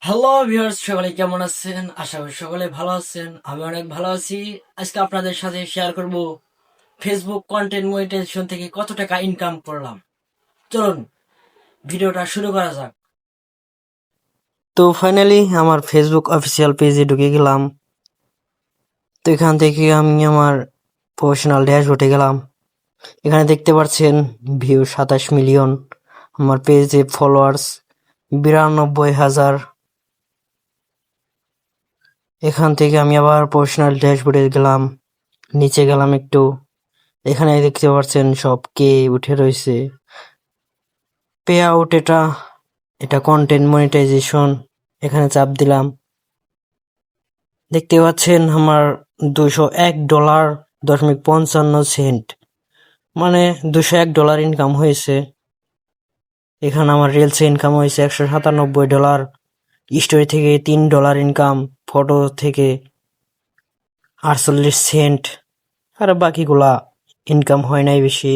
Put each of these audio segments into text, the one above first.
Hello viewers, সকলে কেমন আছেন? আশা করি সকলে ভালো আছেন। আমি অনেক ভালো আছি। আজকে আপনাদের সাথে শেয়ার করব ফেসবুক কন্টেন্ট মনিটাইজেশন থেকে কত টাকা ইনকাম করলাম। চলুন ভিডিওটা শুরু করা যাক। তো ফাইনালি আমার ফেসবুক অফিসিয়াল পেজে ঢুকে গেলাম। তো এখান থেকে আমি আমার প্রফেশনাল ড্যাশবোর্ডে গেলাম। এখানে দেখতে পাচ্ছেন ভিউ 27 মিলিয়ন, আমার পেজে ফলোয়ার্স 92,000। এখান থেকে আমি আবার প্রফেশনাল ড্যাশবোর্ডে গেলাম, নিচে গেলাম একটু। এখানে দেখতে পাচ্ছেন সব কে উঠে রয়েছে। পে আউট, এটা এটা কন্টেন্ট মনিটাইজেশন। এখানে চাপ দিলাম, দেখতে পাচ্ছেন আমার $201.55, মানে $201 ইনকাম হয়েছে। এখানে আমার রিলসে ইনকাম হয়েছে $197। স্টোরি থেকে $3 ইনকাম, ফটো থেকে 48 সেন্ট, আর বাকিগুলা ইনকাম হয় নাই বেশি।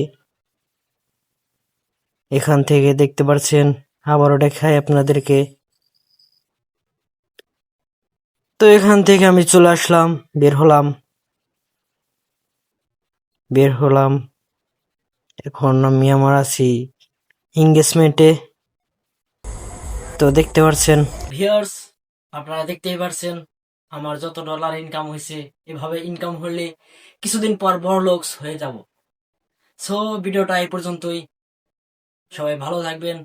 এখান থেকে দেখতে পাচ্ছেন, আবারও দেখাই আপনাদেরকে। তো এখান থেকে আমি চলে আসলাম, বের হলাম। এখন আমি আমার আছি এঙ্গেজমেন্টে। তো দেখতে পাচ্ছেন ভিউয়ার্স, আপনারা দেখতেই পারছেন আমার যত ডলার ইনকাম হয়েছে। এভাবে ইনকাম হলে কিছুদিন পর বড়লোকস হয়ে যাব। সো ভিডিওটা এই পর্যন্তই। সবাই ভালো থাকবেন।